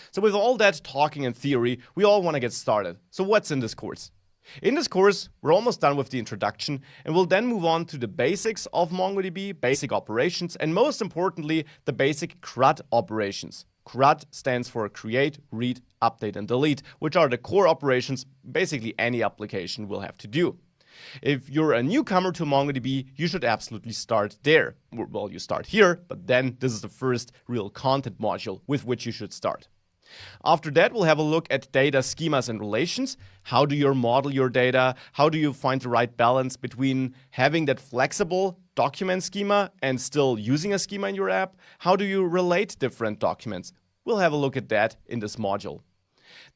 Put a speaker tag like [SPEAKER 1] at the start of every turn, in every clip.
[SPEAKER 1] So with all that talking in theory, we all want to get started. So what's in this course? In this course, we're almost done with the introduction, and we'll then move on to the basics of MongoDB, basic operations, and most importantly, the basic CRUD operations. CRUD stands for create, read, update, and delete, which are the core operations basically any application will have to do. If you're a newcomer to MongoDB, you should absolutely start there. Well, you start here, but then this is the first real content module with which you should start. After that, we'll have a look at data schemas and relations. How do you model your data? How do you find the right balance between having that flexible document schema and still using a schema in your app? How do you relate different documents? We'll have a look at that in this module.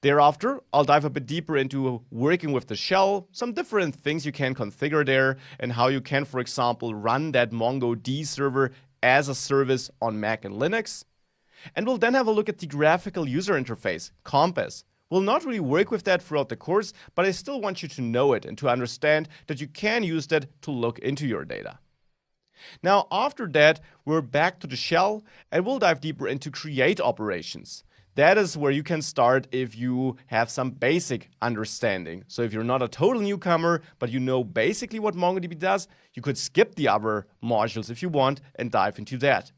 [SPEAKER 1] Thereafter, I'll dive a bit deeper into working with the shell, some different things you can configure there, and how you can, for example, run that MongoDB server as a service on Mac and Linux. And we'll then have a look at the graphical user interface, Compass. We'll not really work with that throughout the course, but I still want you to know it and to understand that you can use that to look into your data. Now, after that, we're back to the shell, and we'll dive deeper into create operations. That is where you can start if you have some basic understanding. So if you're not a total newcomer, but you know basically what MongoDB does, you could skip the other modules if you want and dive into that.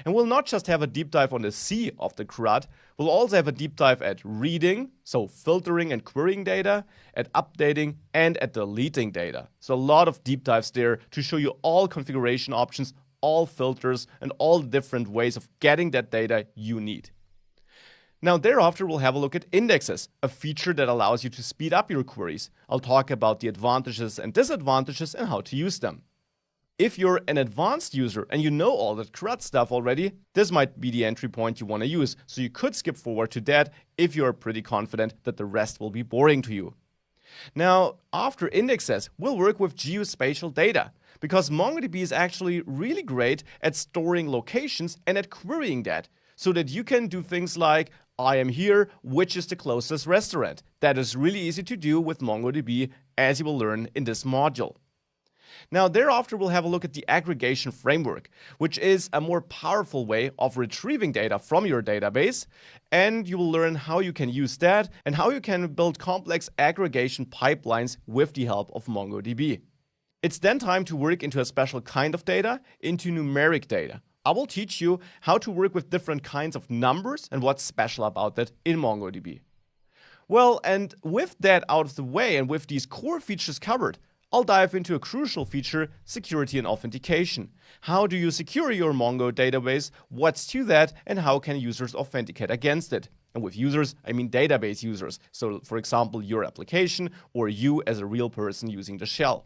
[SPEAKER 1] And we'll not just have a deep dive on the C of the CRUD, we'll also have a deep dive at reading, so filtering and querying data, at updating, and at deleting data. So a lot of deep dives there to show you all configuration options, all filters, and all the different ways of getting that data you need. Now thereafter, we'll have a look at indexes, a feature that allows you to speed up your queries. I'll talk about the advantages and disadvantages and how to use them. If you're an advanced user and you know all that CRUD stuff already, this might be the entry point you want to use, so you could skip forward to that if you're pretty confident that the rest will be boring to you. Now, after indexes, we'll work with geospatial data, because MongoDB is actually really great at storing locations and at querying that, so that you can do things like, I am here, which is the closest restaurant? That is really easy to do with MongoDB, as you will learn in this module. Now, thereafter, we'll have a look at the aggregation framework, which is a more powerful way of retrieving data from your database, and you will learn how you can use that and how you can build complex aggregation pipelines with the help of MongoDB. It's then time to work into a special kind of data, into numeric data. I will teach you how to work with different kinds of numbers and what's special about that in MongoDB. Well, and with that out of the way and with these core features covered, I'll dive into a crucial feature, security and authentication. How do you secure your Mongo database? What's to that? And how can users authenticate against it? And with users, I mean database users. So, for example, your application or you as a real person using the shell.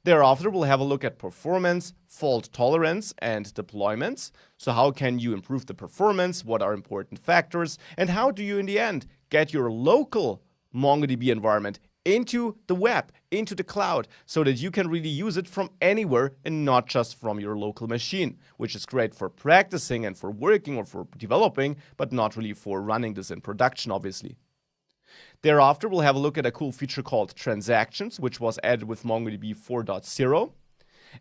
[SPEAKER 1] Thereafter, we'll have a look at performance, fault tolerance, and deployments. So how can you improve the performance? What are important factors? And how do you, in the end, get your local MongoDB environment into the web, into the cloud, so that you can really use it from anywhere and not just from your local machine, which is great for practicing and for working or for developing, but not really for running this in production, obviously. Thereafter, we'll have a look at a cool feature called transactions, which was added with MongoDB 4.0.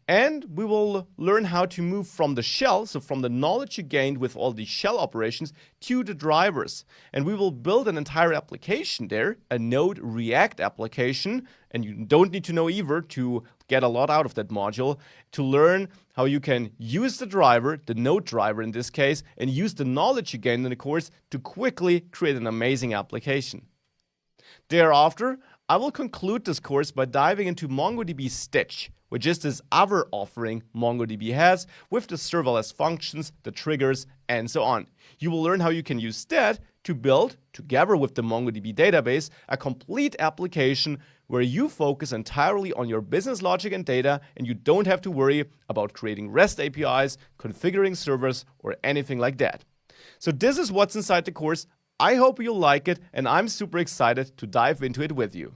[SPEAKER 1] And we will learn how to move from the shell, so from the knowledge you gained with all the shell operations, to the drivers. And we will build an entire application there, a Node React application. And you don't need to know either to get a lot out of that module, to learn how you can use the driver, the Node driver in this case, and use the knowledge you gained in the course to quickly create an amazing application. Thereafter, I will conclude this course by diving into MongoDB Stitch, which is this other offering MongoDB has with the serverless functions, the triggers, and so on. You will learn how you can use that to build, together with the MongoDB database, a complete application where you focus entirely on your business logic and data, and you don't have to worry about creating REST APIs, configuring servers, or anything like that. So this is what's inside the course. I hope you'll like it, and I'm super excited to dive into it with you.